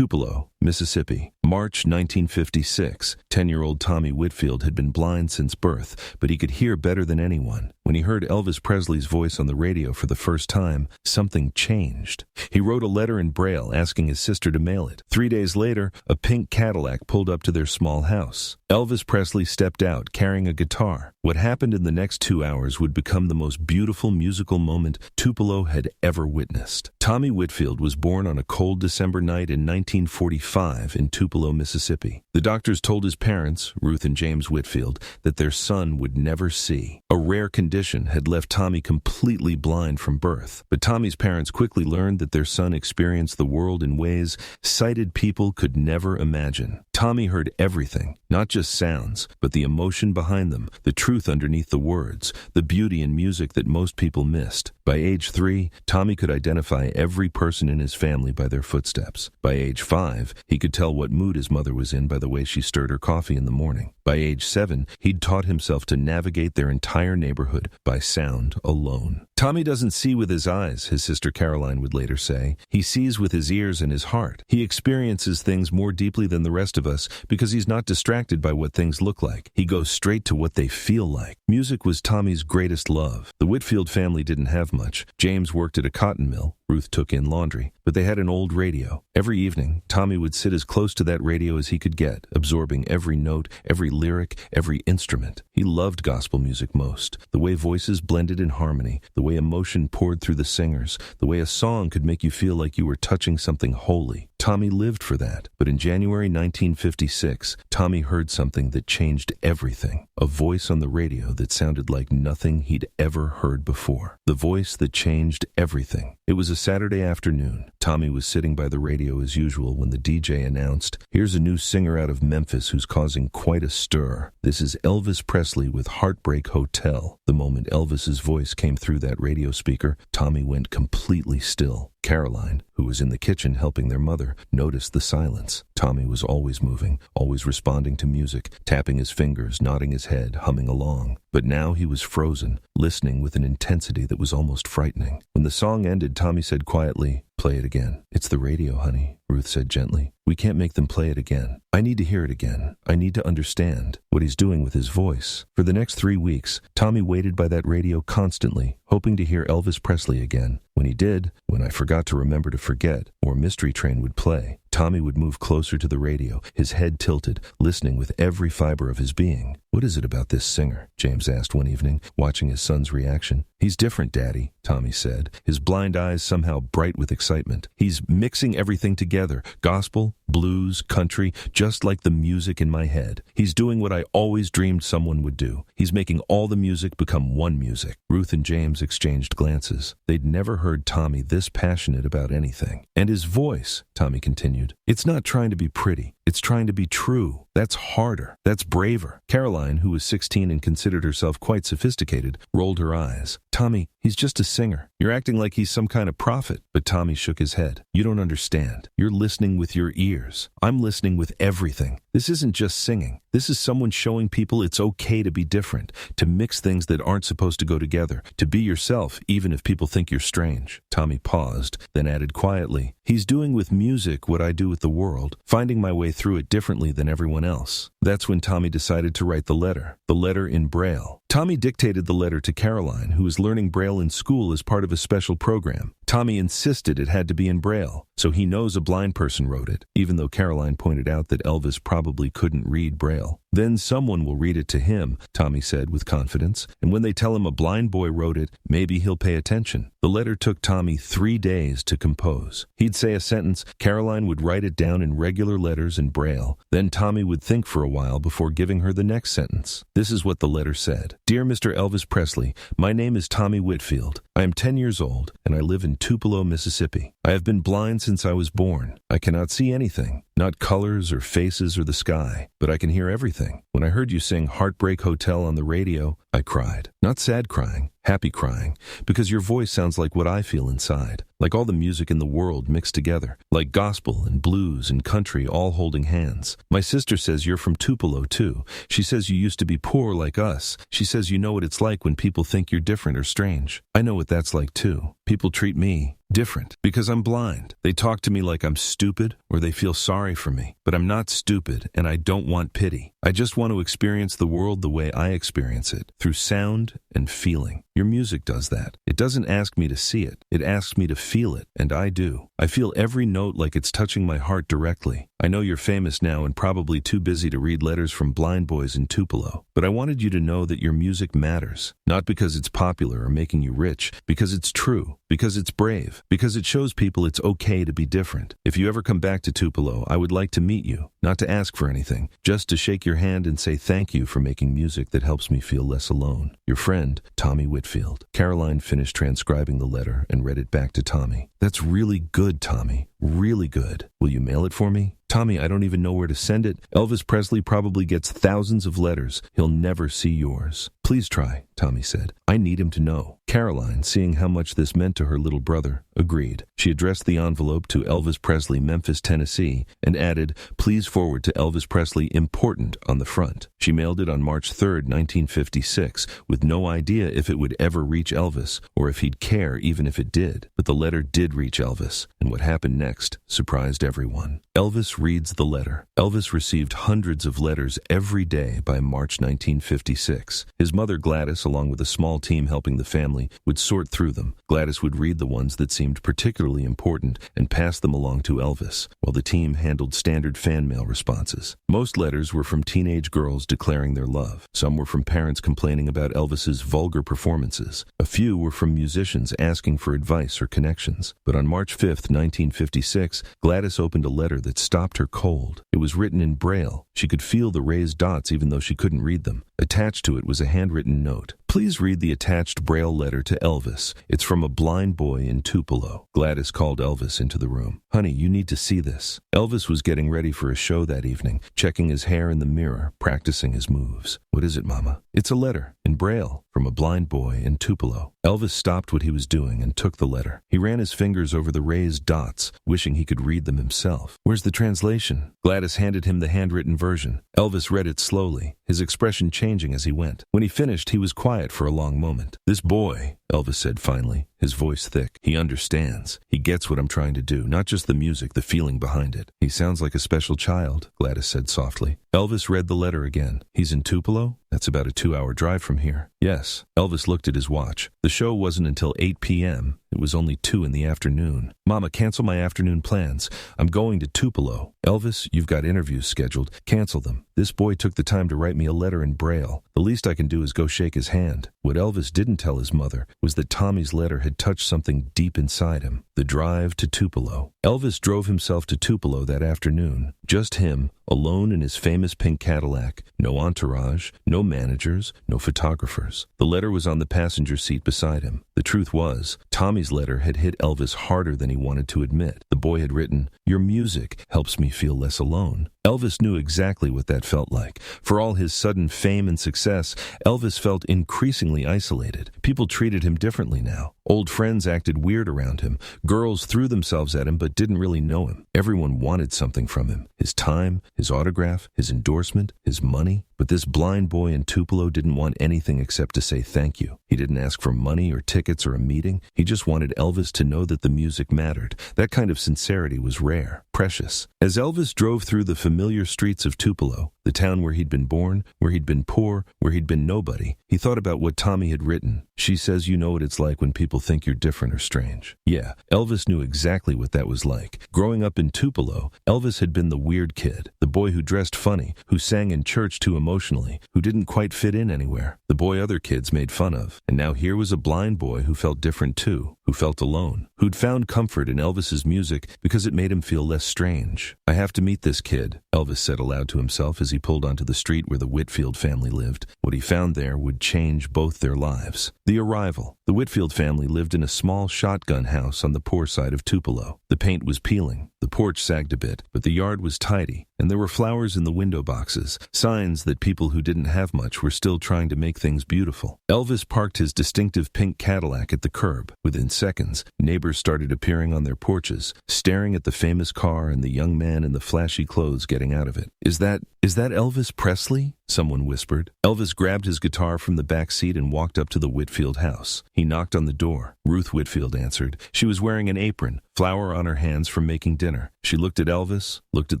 Tupelo, Mississippi, March 1956. 10-year-old Tommy Whitfield had been blind since birth, but he could hear better than anyone. When he heard Elvis Presley's voice on the radio for the first time, something changed. He wrote a letter in Braille asking his sister to mail it. 3 days later, a pink Cadillac pulled up to their small house. Elvis Presley stepped out carrying a guitar. What happened in the next 2 hours would become the most beautiful musical moment Tupelo had ever witnessed. Tommy Whitfield was born on a cold December night in 1945 in Tupelo, Mississippi. The doctors told his parents, Ruth and James Whitfield, that their son would never see. A rare condition had left Tommy completely blind from birth. But Tommy's parents quickly learned that their son experienced the world in ways sighted people could never imagine. Tommy heard everything, not just sounds, but the emotion behind them, the truth underneath the words, the beauty in music that most people missed. By age 3, Tommy could identify every person in his family by their footsteps. By age 5, he could tell what mood his mother was in by the way she stirred her coffee in the morning. By age 7, he'd taught himself to navigate their entire neighborhood by sound alone. Tommy doesn't see with his eyes, his sister Caroline would later say. He sees with his ears and his heart. He experiences things more deeply than the rest of us because he's not distracted by what things look like. He goes straight to what they feel like. Music was Tommy's greatest love. The Whitfield family didn't have much. James worked at a cotton mill. Ruth took in laundry, but they had an old radio. Every evening, Tommy would sit as close to that radio as he could get, absorbing every note, every lyric, every instrument. He loved gospel music most, the way voices blended in harmony, the way emotion poured through the singers, the way a song could make you feel like you were touching something holy. Tommy lived for that. But in January 1956, Tommy heard something that changed everything. A voice on the radio that sounded like nothing he'd ever heard before. The voice that changed everything. It was a Saturday afternoon. Tommy was sitting by the radio as usual when the DJ announced, "Here's a new singer out of Memphis who's causing quite a stir. This is Elvis Presley with Heartbreak Hotel." The moment Elvis's voice came through that radio speaker, Tommy went completely still. Caroline, who was in the kitchen helping their mother, noticed the silence. Tommy was always moving, always responding to music, tapping his fingers, nodding his head, humming along. But now he was frozen, listening with an intensity that was almost frightening. When the song ended, Tommy said quietly, "Play it again." "It's the radio, honey," Ruth said gently. "We can't make them play it again. I need to hear it again. I need to understand what he's doing with his voice." For the next 3 weeks, Tommy waited by that radio constantly, hoping to hear Elvis Presley again. When he did, when I Forgot to Remember to Forget, or Mystery Train would play, Tommy would move closer to the radio, his head tilted, listening with every fiber of his being. "What is it about this singer?" James asked one evening, watching his son's reaction. "He's different, Daddy," Tommy said, his blind eyes somehow bright with excitement. "He's mixing everything together, gospel, blues, country, just like the music in my head. He's doing what I always dreamed someone would do. He's making all the music become one music." Ruth and James exchanged glances. They'd never heard Tommy this passionate about anything. "And his voice," Tommy continued, "it's not trying to be pretty. It's trying to be true. That's harder. That's braver." Caroline, who was 16 and considered herself quite sophisticated, rolled her eyes. "Tommy, he's just a singer. You're acting like he's some kind of prophet." But Tommy shook his head. "You don't understand. You're listening with your ears. I'm listening with everything. This isn't just singing. This is someone showing people it's okay to be different, to mix things that aren't supposed to go together, to be yourself even if people think you're strange." Tommy paused, then added quietly, "He's doing with music what I do with the world, finding my way through it differently than everyone else." That's when Tommy decided to write the letter in Braille. Tommy dictated the letter to Caroline, who was learning Braille in school as part of a special program. Tommy insisted it had to be in Braille, so he knows a blind person wrote it, even though Caroline pointed out that Elvis probably couldn't read Braille. "Then someone will read it to him," Tommy said with confidence, "and when they tell him a blind boy wrote it, maybe he'll pay attention." The letter took Tommy 3 days to compose. He'd say a sentence, Caroline would write it down in regular letters in Braille. Then Tommy would think for a while before giving her the next sentence. This is what the letter said. "Dear Mr. Elvis Presley, my name is Tommy Whitfield. I am 10 years old, and I live in Tupelo, Mississippi. I have been blind since I was born. I cannot see anything, not colors or faces or the sky, but I can hear everything. When I heard you sing Heartbreak Hotel on the radio, I cried. Not sad crying, happy crying, because your voice sounds like what I feel inside, like all the music in the world mixed together, like gospel and blues and country all holding hands. My sister says you're from Tupelo, too. She says you used to be poor like us. She says you know what it's like when people think you're different or strange. I know what that's like, too. People treat me, Different, because I'm blind. They talk to me like I'm stupid, or they feel sorry for me. But I'm not stupid, and I don't want pity. I just want to experience the world the way I experience it, through sound and feeling. Your music does that. It doesn't ask me to see it. It asks me to feel it, and I do. I feel every note like it's touching my heart directly. I know you're famous now and probably too busy to read letters from blind boys in Tupelo, but I wanted you to know that your music matters. Not because it's popular or making you rich, because it's true, because it's brave, because it shows people it's okay to be different. If you ever come back to Tupelo, I would like to meet you, not to ask for anything, just to shake your hand and say thank you for making music that helps me feel less alone. Your friend, Tommy Whitfield. Caroline finished transcribing the letter and read it back to Tommy. That's really good, Tommy. Really good. Will you mail it for me? Tommy, I don't even know where to send it. Elvis Presley probably gets thousands of letters. He'll never see yours. Please try, Tommy said. I need him to know. Caroline, seeing how much this meant to her little brother, agreed. She addressed the envelope to Elvis Presley, Memphis, Tennessee, and added, "Please forward to Elvis Presley, important," on the front. She mailed it on March 3rd, 1956, with no idea if it would ever reach Elvis, or if he'd care even if it did. But the letter did reach Elvis, and what happened next surprised everyone. Elvis reads the letter. Elvis received hundreds of letters every day by March 1956. His mother, Gladys, along with a small team helping the family, would sort through them. Gladys would read the ones that seemed particularly important and pass them along to Elvis, while the team handled standard fan mail responses. Most letters were from teenage girls declaring their love. Some were from parents complaining about Elvis's vulgar performances. A few were from musicians asking for advice or connections. But on March 5th, 1956, Gladys opened a letter that stopped her cold. It was written in Braille. She could feel the raised dots even though she couldn't read them. Attached to it was a handwritten note. "Please read the attached Braille letter to Elvis. It's from a blind boy in Tupelo." Gladys called Elvis into the room. "Honey, you need to see this." Elvis was getting ready for a show that evening, checking his hair in the mirror, practicing his moves. "What is it, Mama?" "It's a letter, in Braille, from a blind boy in Tupelo." Elvis stopped what he was doing and took the letter. He ran his fingers over the raised dots, wishing he could read them himself. "Where's the translation?" Gladys handed him the handwritten version. Elvis read it slowly, his expression changing as he went. When he finished, he was quiet for a long moment. "This boy," Elvis said finally, his voice thick, "he understands. He gets what I'm trying to do, not just the music, the feeling behind it." "He sounds like a special child," Gladys said softly. Elvis read the letter again. "He's in Tupelo? That's about a 2-hour drive from here." "Yes." Elvis looked at his watch. The show wasn't until 8 p.m. It was only 2 in the afternoon. "Mama, cancel my afternoon plans. I'm going to Tupelo." "Elvis, you've got interviews scheduled. Cancel them. This boy took the time to write me a letter in Braille. The least I can do is go shake his hand." What Elvis didn't tell his mother was that Tommy's letter had touched something deep inside him. The drive to Tupelo. Elvis drove himself to Tupelo that afternoon. Just him, alone in his famous pink Cadillac. No entourage, no managers, no photographers. The letter was on the passenger seat beside him. The truth was, Tommy's letter had hit Elvis harder than he wanted to admit. The boy had written, "Your music helps me feel less alone." Elvis knew exactly what that felt like. For all his sudden fame and success, Elvis felt increasingly isolated. People treated him differently now. Old friends acted weird around him. Girls threw themselves at him but didn't really know him. Everyone wanted something from him. His time, his autograph, his endorsement, his money. But this blind boy in Tupelo didn't want anything except to say thank you. He didn't ask for money or tickets or a meeting. He just wanted Elvis to know that the music mattered. That kind of sincerity was rare, precious. As Elvis drove through the familiar streets of Tupelo, the town where he'd been born, where he'd been poor, where he'd been nobody, he thought about what Tommy had written. "She says you know what it's like when people think you're different or strange." Yeah, Elvis knew exactly what that was like. Growing up in Tupelo, Elvis had been the weird kid, the boy who dressed funny, who sang in church too emotionally, who didn't quite fit in anywhere, the boy other kids made fun of. And now here was a blind boy who felt different too, who felt alone, who'd found comfort in Elvis's music because it made him feel less strange. "I have to meet this kid," Elvis said aloud to himself as he pulled onto the street where the Whitfield family lived. What he found there would change both their lives. The arrival. The Whitfield family lived in a small shotgun house on the poor side of Tupelo. The paint was peeling. The porch sagged a bit, but the yard was tidy, and there were flowers in the window boxes, signs that people who didn't have much were still trying to make things beautiful. Elvis parked his distinctive pink Cadillac at the curb. Within seconds, neighbors started appearing on their porches, staring at the famous car and the young man in the flashy clothes getting out of it. Is that Elvis Presley?" someone whispered. Elvis grabbed his guitar from the back seat and walked up to the Whitfield house. He knocked on the door. Ruth Whitfield answered. She was wearing an apron, flour on her hands from making dinner. She looked at Elvis, looked at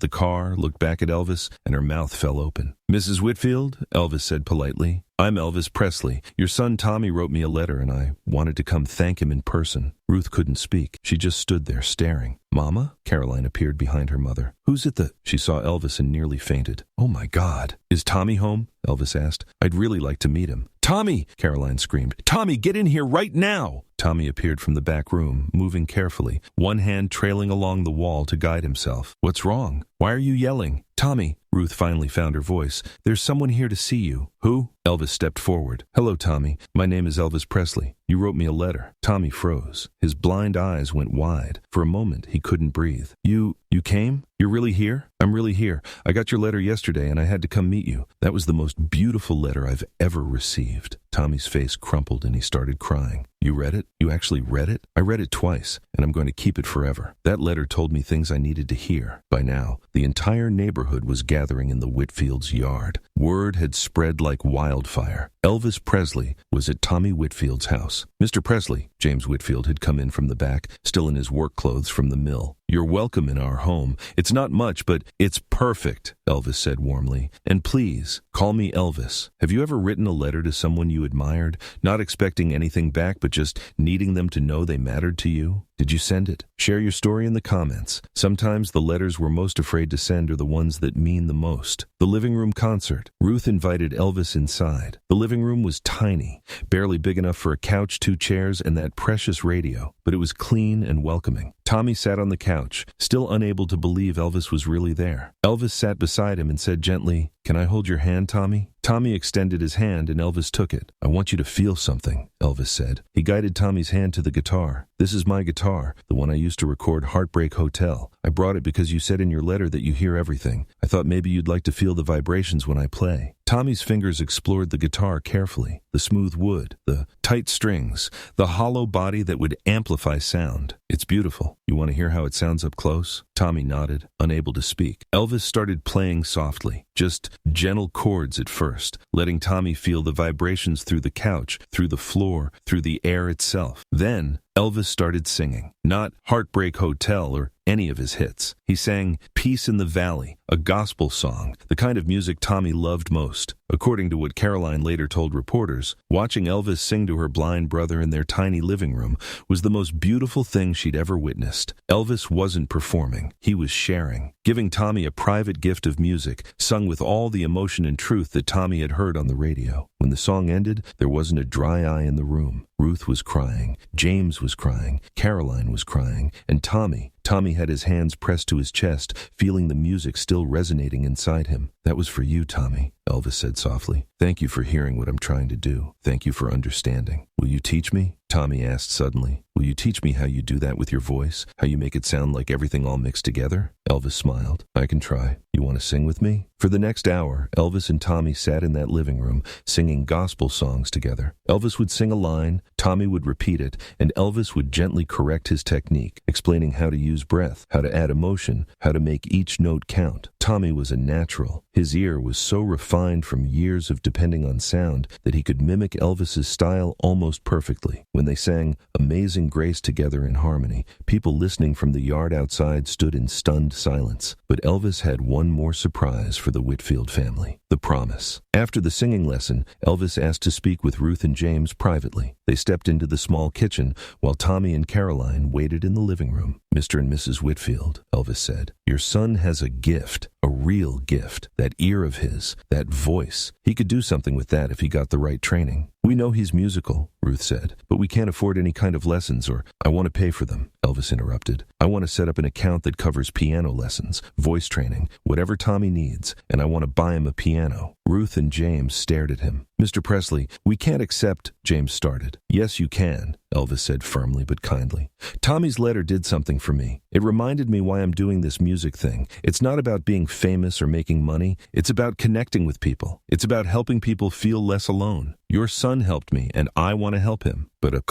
the car, looked back at Elvis, and her mouth fell open. "Mrs. Whitfield," Elvis said politely, "I'm Elvis Presley. Your son Tommy wrote me a letter and I wanted to come thank him in person." Ruth couldn't speak. She just stood there staring. "Mama?" Caroline appeared behind her mother. "Who's at the—" She saw Elvis and nearly fainted. "Oh my God. Is Tommy home?" Elvis asked. "I'd really like to meet him." "Tommy!" Caroline screamed. "Tommy, get in here right now!" Tommy appeared from the back room, moving carefully, one hand trailing along the wall to guide himself. "What's wrong? Why are you yelling?" "Tommy," Ruth finally found her voice, "there's someone here to see you." "Who?" Elvis stepped forward. "Hello, Tommy. My name is Elvis Presley. You wrote me a letter." Tommy froze. His blind eyes went wide. For a moment, he couldn't breathe. You came? You're really here?" "I'm really here. I got your letter yesterday and I had to come meet you. That was the most beautiful letter I've ever received." Tommy's face crumpled and he started crying. "You read it? You actually read it?" "I read it twice, and I'm going to keep it forever. That letter told me things I needed to hear." By now, the entire neighborhood was gathering in the Whitfield's yard. Word had spread like wildfire. Elvis Presley was at Tommy Whitfield's house. "Mr. Presley," James Whitfield had come in from the back, still in his work clothes from the mill. "You're welcome in our home. It's not much, but it's perfect," Elvis said warmly. "And please, call me Elvis. Have you ever written a letter to someone you admired, not expecting anything back but just needing them to know they mattered to you? Did you send it? Share your story in the comments. Sometimes the letters we're most afraid to send are the ones that mean the most." The living room concert. Ruth invited Elvis inside. The living room was tiny, barely big enough for a couch, 2 chairs, and that precious radio, but it was clean and welcoming. Tommy sat on the couch, still unable to believe Elvis was really there. Elvis sat beside him and said gently, "Can I hold your hand, Tommy?" Tommy extended his hand and Elvis took it. "I want you to feel something," Elvis said. He guided Tommy's hand to the guitar. "This is my guitar, the one I used to record Heartbreak Hotel. I brought it because you said in your letter that you hear everything. I thought maybe you'd like to feel the vibrations when I play." Tommy's fingers explored the guitar carefully. The smooth wood, the tight strings, the hollow body that would amplify sound. "It's beautiful. You want to hear how it sounds up close?" Tommy nodded, unable to speak. Elvis started playing softly, just gentle chords at first, letting Tommy feel the vibrations through the couch, through the floor, through the air itself. Then Elvis started singing, not Heartbreak Hotel or any of his hits. He sang Peace in the Valley, a gospel song, the kind of music Tommy loved most. According to what Caroline later told reporters, watching Elvis sing to her blind brother in their tiny living room was the most beautiful thing she'd ever witnessed. Elvis wasn't performing. He was sharing, giving Tommy a private gift of music, sung with all the emotion and truth that Tommy had heard on the radio. When the song ended, there wasn't a dry eye in the room. Ruth was crying, James was crying, Caroline was crying, and Tommy had his hands pressed to his chest, feeling the music still resonating inside him. "That was for you, Tommy," Elvis said softly. "Thank you for hearing what I'm trying to do. Thank you for understanding. Will you teach me?" Tommy asked suddenly. "Will you teach me how you do that with your voice? How you make it sound like everything all mixed together?" Elvis smiled. "I can try. You want to sing with me?" For the next hour, Elvis and Tommy sat in that living room, singing gospel songs together. Elvis would sing a line, Tommy would repeat it, and Elvis would gently correct his technique, explaining how to use breath, how to add emotion, how to make each note count. Tommy was a natural. His ear was so refined from years of depending on sound that he could mimic Elvis's style almost perfectly. When they sang Amazing Grace together in harmony, people listening from the yard outside stood in stunned silence. But Elvis had one more surprise for the Whitfield family: the promise. After the singing lesson, Elvis asked to speak with Ruth and James privately. They stepped into the small kitchen while Tommy and Caroline waited in the living room. "Mr. and Mrs. Whitfield," Elvis said, "your son has a gift, a real gift. That ear of his, that voice. He could do something with that if he got the right training." "We know he's musical," Ruth said, "but we can't afford any kind of lessons or—" "I want to pay for them," Elvis interrupted. "I want to set up an account that covers piano lessons, voice training, whatever Tommy needs, and I want to buy him a piano." Ruth and James stared at him. "Mr. Presley, we can't accept—" James started. "Yes, you can," Elvis said firmly but kindly. "Tommy's letter did something for me. It reminded me why I'm doing this music thing. It's not about being famous or making money. It's about connecting with people. It's about helping people feel less alone. Your son helped me, and I want to help him. But a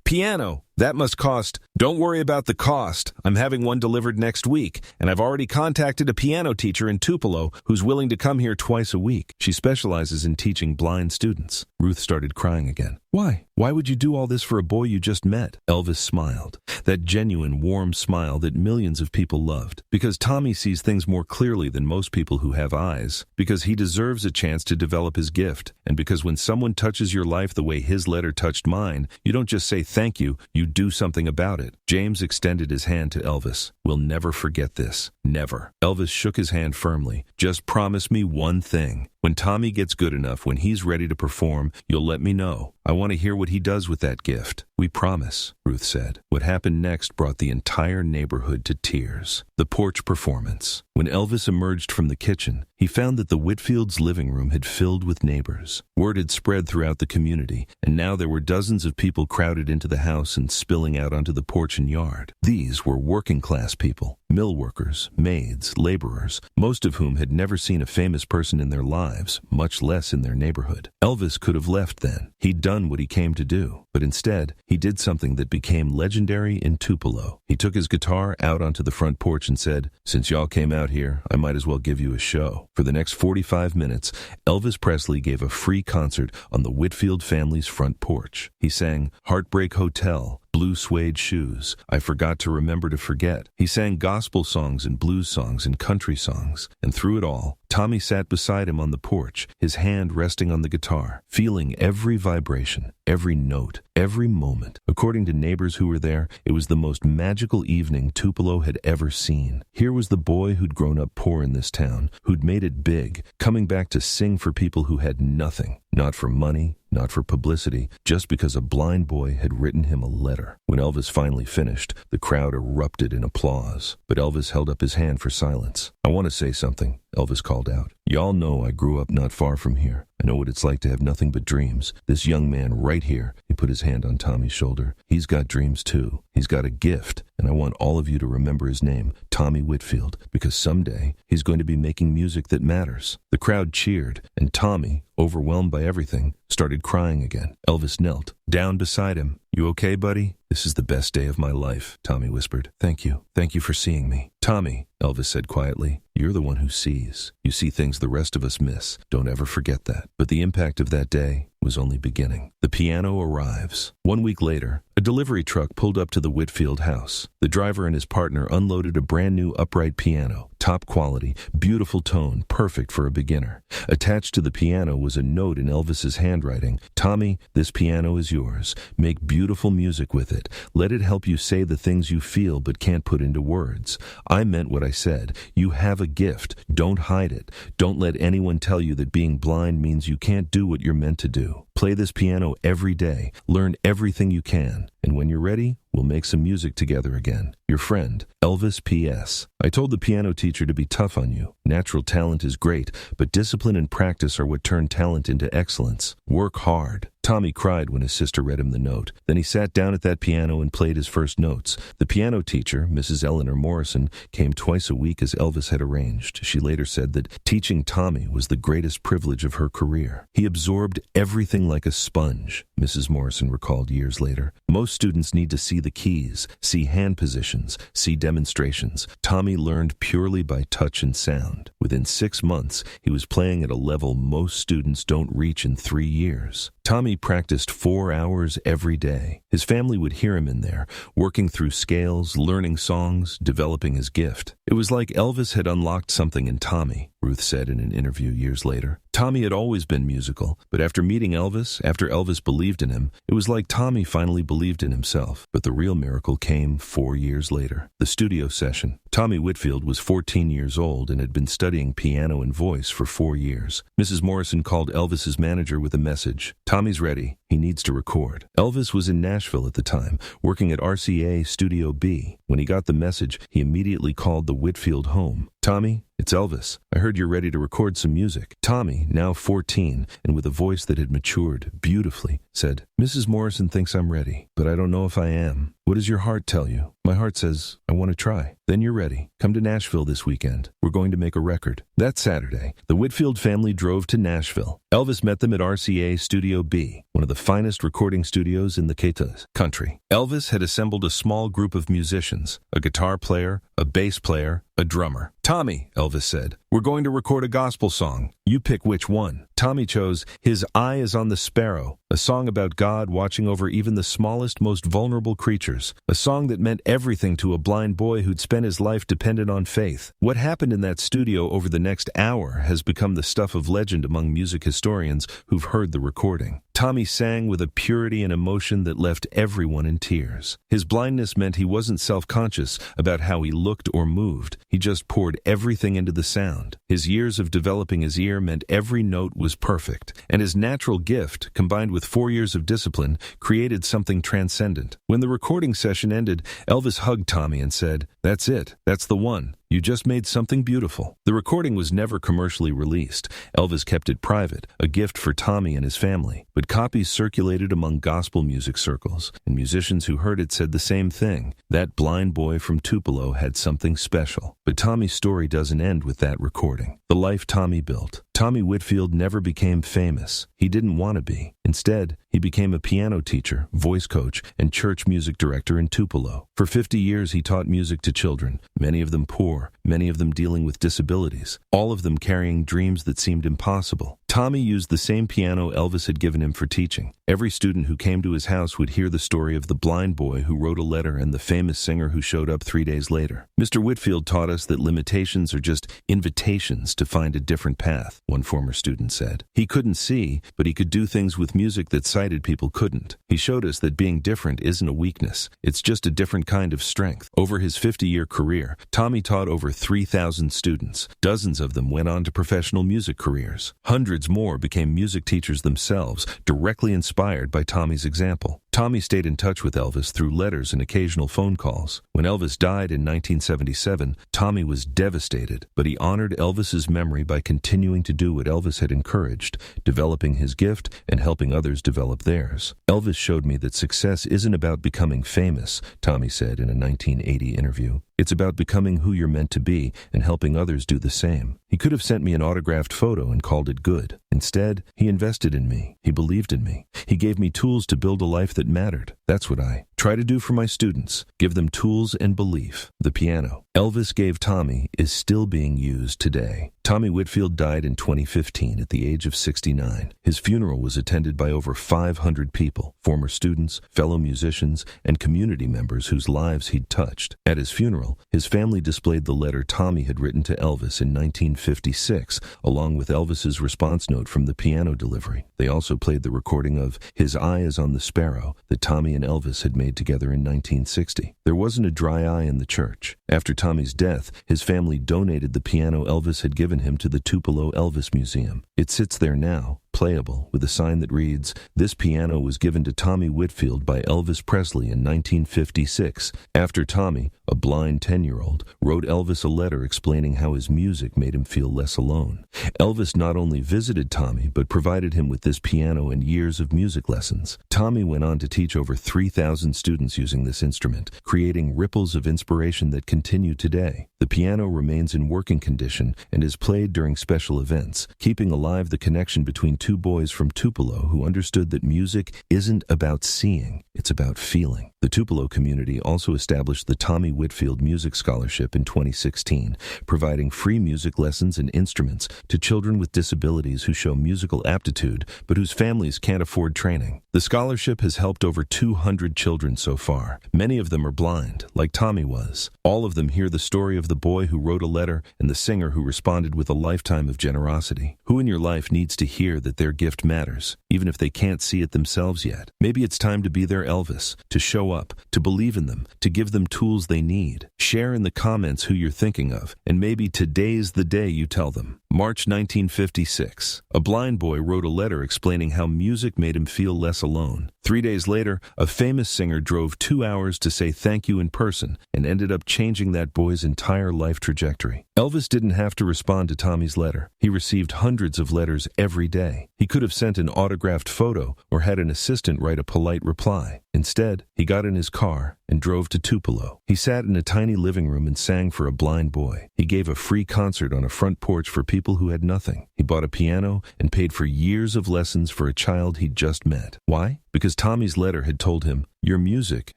piano!" That must cost. Don't worry about the cost. I'm having one delivered next week, and I've already contacted a piano teacher in Tupelo who's willing to come here twice a week. She specializes in teaching blind students. Ruth started crying again. Why? Why would you do all this for a boy you just met? Elvis smiled. That genuine, warm smile that millions of people loved. Because Tommy sees things more clearly than most people who have eyes. Because he deserves a chance to develop his gift. And because when someone touches your life the way his letter touched mine, you don't just say thank you, you do something about it. James extended his hand to Elvis. We'll never forget this. Never. Elvis shook his hand firmly. Just promise me one thing. When Tommy gets good enough, when he's ready to perform, you'll let me know. I want to hear what he does with that gift. We promise, Ruth said. What happened next brought the entire neighborhood to tears. The porch performance. When Elvis emerged from the kitchen, he found that the Whitfields' living room had filled with neighbors. Word had spread throughout the community, and now there were dozens of people crowded into the house and spilling out onto the porch and yard. These were working-class people, mill workers, maids, laborers, most of whom had never seen a famous person in their lives, much less in their neighborhood. Elvis could have left then. He'd done what he came to do, but instead, he did something that became legendary in Tupelo. He took his guitar out onto the front porch and said, "Since y'all came out here, I might as well give you a show." For the next 45 minutes, Elvis Presley gave a free concert on the Whitfield family's front porch. He sang Heartbreak Hotel, Blue Suede Shoes, I Forgot to Remember to Forget. He sang gospel songs and blues songs and country songs. And through it all, Tommy sat beside him on the porch, his hand resting on the guitar, feeling every vibration, every note, every moment. According to neighbors who were there, it was the most magical evening Tupelo had ever seen. Here was the boy who'd grown up poor in this town, who'd made it big, coming back to sing for people who had nothing. Not for money, not for publicity, just because a blind boy had written him a letter. When Elvis finally finished, the crowd erupted in applause. But Elvis held up his hand for silence. "I want to say something," Elvis called out. "Y'all know I grew up not far from here. I know what it's like to have nothing but dreams. This young man right here," he put his hand on Tommy's shoulder, "he's got dreams too. He's got a gift, and I want all of you to remember his name, Tommy Whitfield, because someday he's going to be making music that matters." The crowd cheered, and Tommy, overwhelmed by everything, started crying again. Elvis knelt down beside him. "You okay, buddy?" "This is the best day of my life," Tommy whispered. "Thank you. Thank you for seeing me." "Tommy," Elvis said quietly, "you're the one who sees. You see things the rest of us miss. Don't ever forget that." But the impact of that day was only beginning. The piano arrives. 1 week later, a delivery truck pulled up to the Whitfield house. The driver and his partner unloaded a brand new upright piano, top quality, beautiful tone, perfect for a beginner. Attached to the piano was a note in Elvis's handwriting. "Tommy, this piano is yours. Make beautiful music with it. Let it help you say the things you feel but can't put into words. I meant what I said. You have a gift. Don't hide it. Don't let anyone tell you that being blind means you can't do what you're meant to do. Play this piano every day. Learn everything you can. And when you're ready, we'll make some music together again. Your friend, Elvis P.S. I told the piano teacher to be tough on you. Natural talent is great, but discipline and practice are what turn talent into excellence. Work hard." Tommy cried when his sister read him the note. Then he sat down at that piano and played his first notes. The piano teacher, Mrs. Eleanor Morrison, came twice a week as Elvis had arranged. She later said that teaching Tommy was the greatest privilege of her career. He absorbed everything like a sponge, Mrs. Morrison recalled years later. Most students need to see the keys, see hand positions, see demonstrations. Tommy learned purely by touch and sound. Within 6 months, he was playing at a level most students don't reach in 3 years. Tommy practiced 4 hours every day. His family would hear him in there, working through scales, learning songs, developing his gift. It was like Elvis had unlocked something in Tommy, Ruth said in an interview years later. Tommy had always been musical, but after meeting Elvis, after Elvis believed in him, it was like Tommy finally believed in himself. But the real miracle came 4 years later. The studio session. Tommy Whitfield was 14 years old and had been studying piano and voice for 4 years. Mrs. Morrison called Elvis's manager with a message. "Tommy's ready. He needs to record." Elvis was in Nashville at the time, working at RCA Studio B. When he got the message, he immediately called the Whitfield home. "Tommy, it's Elvis. I heard you're ready to record some music." Tommy, now 14, and with a voice that had matured beautifully, said, "Mrs. Morrison thinks I'm ready, but I don't know if I am. What does your heart tell you?" "My heart says, I want to try." "Then you're ready. Come to Nashville this weekend. We're going to make a record." That Saturday, the Whitfield family drove to Nashville. Elvis met them at RCA Studio B. one of the finest recording studios in the country. Elvis had assembled a small group of musicians, a guitar player, a bass player, a drummer. "Tommy," Elvis said, "we're going to record a gospel song. You pick which one." Tommy chose "His Eye is on the Sparrow," a song about God watching over even the smallest, most vulnerable creatures, a song that meant everything to a blind boy who'd spent his life dependent on faith. What happened in that studio over the next hour has become the stuff of legend among music historians who've heard the recording. Tommy sang with a purity and emotion that left everyone in tears. His blindness meant he wasn't self-conscious about how he looked or moved. He just poured everything into the sound. His years of developing his ear meant every note was perfect, and his natural gift, combined with 4 years of discipline, created something transcendent. When the recording session ended, Elvis hugged Tommy and said, "That's it. That's the one. You just made something beautiful." The recording was never commercially released. Elvis kept it private, a gift for Tommy and his family. But copies circulated among gospel music circles, and musicians who heard it said the same thing. That blind boy from Tupelo had something special. But Tommy's story doesn't end with that recording. The life Tommy built. Tommy Whitfield never became famous. He didn't want to be. Instead, he became a piano teacher, voice coach, and church music director in Tupelo. For 50 years, he taught music to children, many of them poor, many of them dealing with disabilities, all of them carrying dreams that seemed impossible. Tommy used the same piano Elvis had given him for teaching. Every student who came to his house would hear the story of the blind boy who wrote a letter and the famous singer who showed up 3 days later. Mr. Whitfield taught us that limitations are just invitations to find a different path, one former student said. He couldn't see, but he could do things with music that sighted people couldn't. He showed us that being different isn't a weakness. It's just a different kind of strength. Over his 50-year career, Tommy taught over 3,000 students. Dozens of them went on to professional music careers. Hundreds more became music teachers themselves, directly inspired by Tommy's example. Tommy stayed in touch with Elvis through letters and occasional phone calls. When Elvis died in 1977, Tommy was devastated, but he honored Elvis's memory by continuing to do what Elvis had encouraged, developing his gift and helping others develop theirs. "Elvis showed me that success isn't about becoming famous," Tommy said in a 1980 interview. "It's about becoming who you're meant to be and helping others do the same. He could have sent me an autographed photo and called it good. Instead, he invested in me. He believed in me. He gave me tools to build a life that mattered. That's what I try to do for my students. Give them tools and belief." The piano Elvis gave Tommy is still being used today. Tommy Whitfield died in 2015 at the age of 69. His funeral was attended by over 500 people, former students, fellow musicians, and community members whose lives he'd touched. At his funeral, his family displayed the letter Tommy had written to Elvis in 1956, along with Elvis's response note from the piano delivery. They also played the recording of "His Eye is on the Sparrow" that Tommy and Elvis had made together in 1960. There wasn't a dry eye in the church. After Tommy's death, his family donated the piano Elvis had given him to the Tupelo Elvis Museum. It sits there now, playable, with a sign that reads, "This piano was given to Tommy Whitfield by Elvis Presley in 1956. After Tommy, a blind 10-year-old, wrote Elvis a letter explaining how his music made him feel less alone." Elvis not only visited Tommy, but provided him with this piano and years of music lessons. Tommy went on to teach over 3,000 students using this instrument, creating ripples of inspiration that continue today. The piano remains in working condition and is played during special events, keeping alive the connection between two boys from Tupelo who understood that music isn't about seeing, it's about feeling. The Tupelo community also established the Tommy Whitfield Music Scholarship in 2016, providing free music lessons and instruments to children with disabilities who show musical aptitude but whose families can't afford training. The scholarship has helped over 200 children so far. Many of them are blind, like Tommy was. All of them hear the story of the boy who wrote a letter and the singer who responded with a lifetime of generosity. Who in your life needs to hear that their gift matters, even if they can't see it themselves yet? Maybe it's time to be their Elvis, to show up, to believe in them, to give them tools they need. Share in the comments who you're thinking of, and maybe today's the day you tell them. March 1956. A blind boy wrote a letter explaining how music made him feel less alone. 3 days later, a famous singer drove 2 hours to say thank you in person and ended up changing that boy's entire life trajectory. Elvis didn't have to respond to Tommy's letter. He received hundreds of letters every day. He could have sent an autographed photo or had an assistant write a polite reply. Instead, he got in his car and drove to Tupelo. He sat in a tiny living room and sang for a blind boy. He gave a free concert on a front porch for people people who had nothing. He bought a piano and paid for years of lessons for a child he'd just met. Why? Because Tommy's letter had told him, "Your music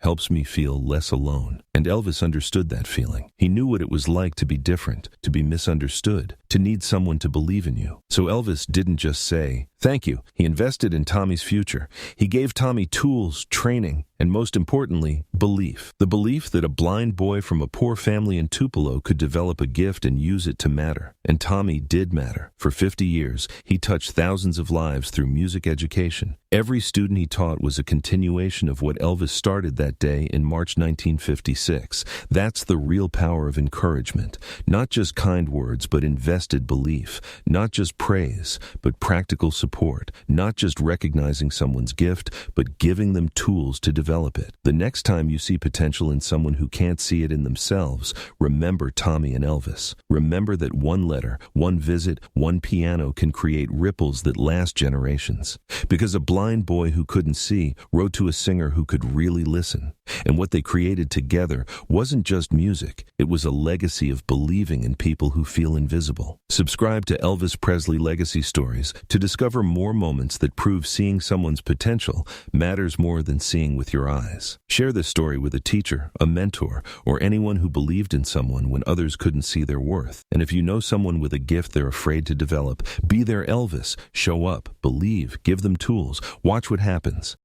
helps me feel less alone." And Elvis understood that feeling. He knew what it was like to be different, to be misunderstood, to need someone to believe in you. So Elvis didn't just say, "Thank you." He invested in Tommy's future. He gave Tommy tools, training, and most importantly, belief. The belief that a blind boy from a poor family in Tupelo could develop a gift and use it to matter. And Tommy did matter. For 50 years, he touched thousands of lives through music education. Every student he taught was a continuation of what Elvis started that day in March 1956. That's the real power of encouragement. Not just kind words, but invested belief. Not just praise, but practical support. Not just recognizing someone's gift, but giving them tools to develop it. The next time you see potential in someone who can't see it in themselves, remember Tommy and Elvis. Remember that one letter, one visit, one piano can create ripples that last generations. Because a blind boy who couldn't see wrote to a singer who could really listen. And what they created together wasn't just music. It was a legacy of believing in people who feel invisible. Subscribe to Elvis Presley Legacy Stories to discover more moments that prove seeing someone's potential matters more than seeing with your eyes. Share this story with a teacher, a mentor, or anyone who believed in someone when others couldn't see their worth. And if you know someone with a gift they're afraid to develop, be their Elvis. Show up, believe, give them tools. Watch what happens.